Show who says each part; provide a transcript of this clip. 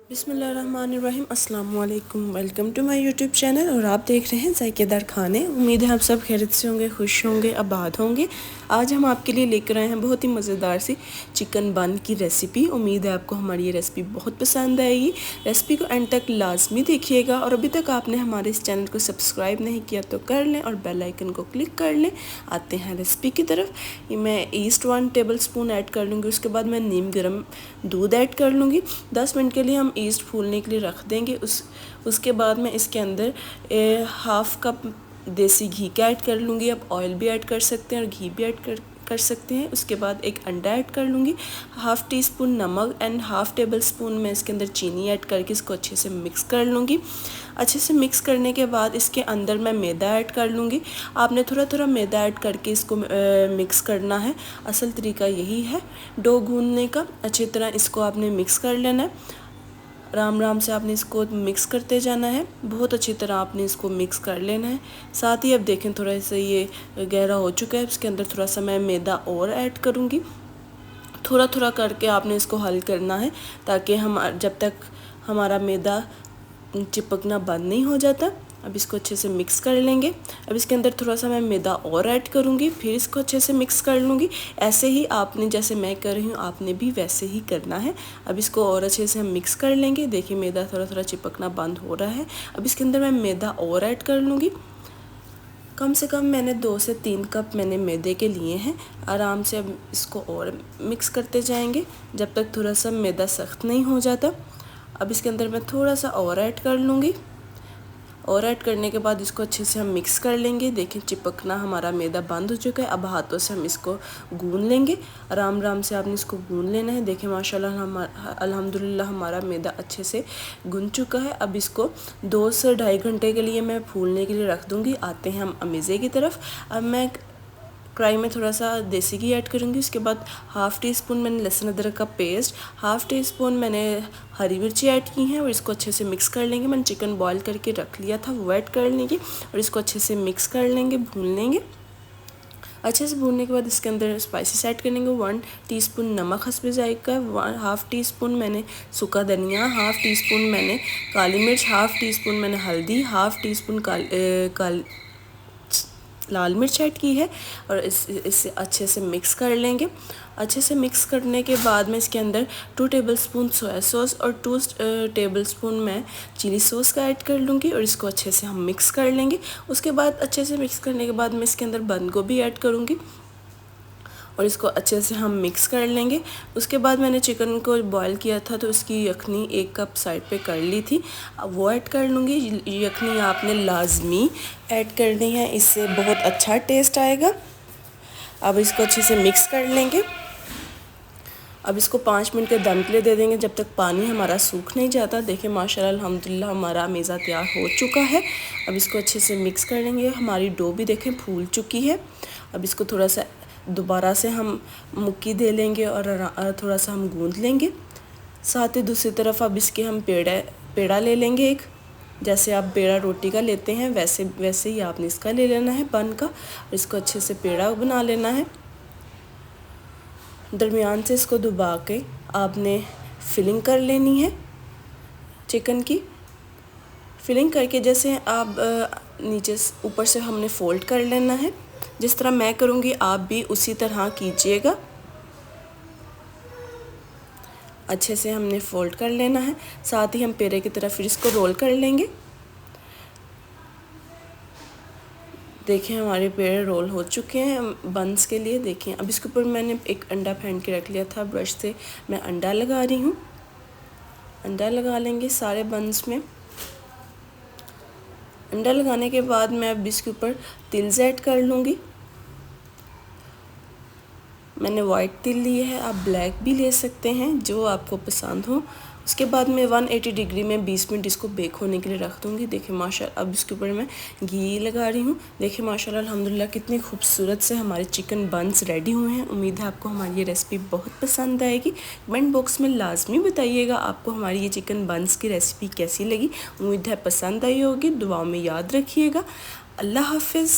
Speaker 1: बिस्मिल्लाहिर्रहमानिर्रहीम अस्सलाम वालेकुम। Welcome to my YouTube channel और आप देख रहे हैं ज़ायकेदार खाने। उम्मीद है आप सब खैरियत से होंगे, खुश होंगे, आबाद होंगे। आज हम आपके लिए लेकर आए हैं बहुत ही मज़ेदार सी चिकन बन की रेसिपी। उम्मीद है आपको हमारी ये रेसिपी बहुत पसंद आएगी। रेसिपी को एंड तक लाजमी देखिएगा और अभी तक आपने हमारे इस चैनल को सब्सक्राइब नहीं किया तो कर लें और बेल आइकन को क्लिक कर लें। आते हैं रेसिपी की तरफ। मैं ईस्ट 1 टेबल स्पून ऐड कर लूँगी। उसके बाद मैं नीम गर्म दूध ऐड कर लूँगी। 10 मिनट के लिए हम ईस्ट फूलने के लिए रख देंगे। उसके बाद मैं इसके अंदर हाफ़ कप देसी घी का ऐड कर लूँगी। आप ऑयल भी ऐड कर सकते हैं और घी भी ऐड कर सकते हैं। उसके बाद एक अंडा ऐड कर लूँगी, हाफ़ टी स्पून नमक एंड हाफ़ टेबल स्पून मैं इसके अंदर चीनी ऐड करके इसको अच्छे से मिक्स कर लूँगी। अच्छे से मिक्स करने के बाद इसके अंदर मैं मैदा ऐड कर लूँगी। आपने थोड़ा थोड़ा मैदा ऐड करके इसको मिक्स करना है। असल तरीका यही है डो गूंदने का। अच्छी तरह इसको आपने मिक्स कर लेना है। आराम से आपने इसको मिक्स करते जाना है। बहुत अच्छी तरह आपने इसको मिक्स कर लेना है। साथ ही अब देखें थोड़ा सा ये गहरा हो चुका है। इसके अंदर थोड़ा सा मैं मैदा और ऐड करूँगी। थोड़ा थोड़ा करके आपने इसको हल करना है ताकि हम जब तक हमारा मैदा चिपकना बंद नहीं हो जाता। अब इसको अच्छे से मिक्स कर लेंगे। अब इसके अंदर थोड़ा सा मैं मैदा और ऐड करूँगी, फिर इसको अच्छे से मिक्स कर लूँगी। ऐसे ही आपने जैसे मैं कर रही हूँ आपने भी वैसे ही करना है। अब इसको और अच्छे से हम मिक्स कर लेंगे। देखिए मैदा थोड़ा थोड़ा चिपकना बंद हो रहा है। अब इसके अंदर मैं मैदा और ऐड कर लूँगी। कम से कम मैंने 2 से 3 कप मैंने मैदे के लिए हैं। आराम से अब इसको और मिक्स करते जाएंगे जब तक थोड़ा सा मैदा सख्त नहीं हो जाता। अब इसके अंदर मैं थोड़ा सा और ऐड कर लूँगी और ऐड करने के बाद इसको अच्छे से हम मिक्स कर लेंगे। देखिए चिपकना हमारा मैदा बंद हो चुका है। अब हाथों से हम इसको गूंद लेंगे। आराम से आपने इसको गूंद लेना है। देखिए माशाल्लाह अल्हम्दुलिल्लाह हमारा मैदा अच्छे से गूंद चुका है। अब इसको 2 से 2.5 घंटे के लिए मैं फूलने के लिए रख दूँगी। आते हैं हम अमेज़े की तरफ। अब मैं कढ़ाई में थोड़ा सा देसी घी ऐड करूँगी। उसके बाद हाफ़ टी स्पून मैंने लहसुन अदरक का पेस्ट, हाफ़ टी स्पून मैंने हरी मिर्ची ऐड की हैं और इसको अच्छे से मिक्स कर लेंगे। मैंने चिकन बॉईल करके रख लिया था वो ऐड कर लेंगे और इसको अच्छे से मिक्स कर लेंगे, भून लेंगे। अच्छे से भूनने के बाद इसके अंदर स्पाइसेस ऐड करेंगे। 1 टीस्पून नमक हस्बे जायका, हाफ़ टी स्पून मैंने सूखा धनिया, हाफ़ टी स्पून मैंने काली मिर्च, हाफ़ टी स्पून मैंने हल्दी, हाफ़ टी स्पून लाल मिर्च ऐड की है और इससे अच्छे से मिक्स कर लेंगे। अच्छे से मिक्स करने के बाद में इसके अंदर 2 टेबलस्पून सोया सॉस और 2 टेबलस्पून मैं चिली सॉस का ऐड कर लूँगी और इसको अच्छे से हम मिक्स कर लेंगे। उसके बाद अच्छे से मिक्स करने के बाद मैं इसके अंदर बंद गोभी ऐड करूँगी और इसको अच्छे से हम मिक्स कर लेंगे। उसके बाद मैंने चिकन को बॉईल किया था तो उसकी यखनी 1 कप साइड पे कर ली थी, अब वो ऐड कर लूँगी। यखनी आपने लाजमी ऐड करनी है, इससे बहुत अच्छा टेस्ट आएगा। अब इसको अच्छे से मिक्स कर लेंगे। अब इसको 5 मिनट के दम के लिए दे देंगे जब तक पानी हमारा सूख नहीं जाता। देखिए माशाल्लाह अल्हम्दुलिल्लाह हमारा मेज़ा तैयार हो चुका है। अब इसको अच्छे से मिक्स कर लेंगे। हमारी डो भी देखें फूल चुकी है। अब इसको थोड़ा सा दोबारा से हम मुक्की दे लेंगे और थोड़ा सा हम गूंद लेंगे। साथ ही दूसरी तरफ अब इसके हम पेड़ा ले लेंगे एक। जैसे आप पेड़ा रोटी का लेते हैं वैसे ही आपने इसका ले लेना है बन का और इसको अच्छे से पेड़ा बना लेना है। दरमियान से इसको दबा के आपने फिलिंग कर लेनी है। चिकन की फिलिंग करके जैसे आप नीचे ऊपर से हमने फ़ोल्ड कर लेना है। जिस तरह मैं करूँगी आप भी उसी तरह कीजिएगा। अच्छे से हमने फ़ोल्ड कर लेना है। साथ ही हम पेड़े की तरफ फिर इसको रोल कर लेंगे। देखिए हमारे पेड़े रोल हो चुके हैं बंस के लिए। देखिए अब इसके ऊपर मैंने एक अंडा फेंट के रख लिया था। ब्रश से मैं अंडा लगा रही हूँ। अंडा लगा लेंगे सारे बंस में। अंडा लगाने के बाद मैं अब इसके ऊपर तिल ऐड कर लूँगी। मैंने वाइट तिल लिए है, आप ब्लैक भी ले सकते हैं जो आपको पसंद हो। उसके बाद मैं 180 डिग्री में 20 मिनट इसको बेक होने के लिए रख दूँगी। देखिए माशाल्लाह अब इसके ऊपर मैं घी लगा रही हूँ। देखिए माशाल्लाह अल्हम्दुलिल्लाह कितनी खूबसूरत से हमारे चिकन बंस रेडी हुए हैं। उम्मीद है आपको हमारी ये रेसिपी बहुत पसंद आएगी। कमेंट बॉक्स में लाजमी बताइएगा आपको हमारी ये चिकन बंस की रेसिपी कैसी लगी। उम्मीद है पसंद आई होगी। दुआओं में याद रखिएगा। अल्लाह हाफिज़।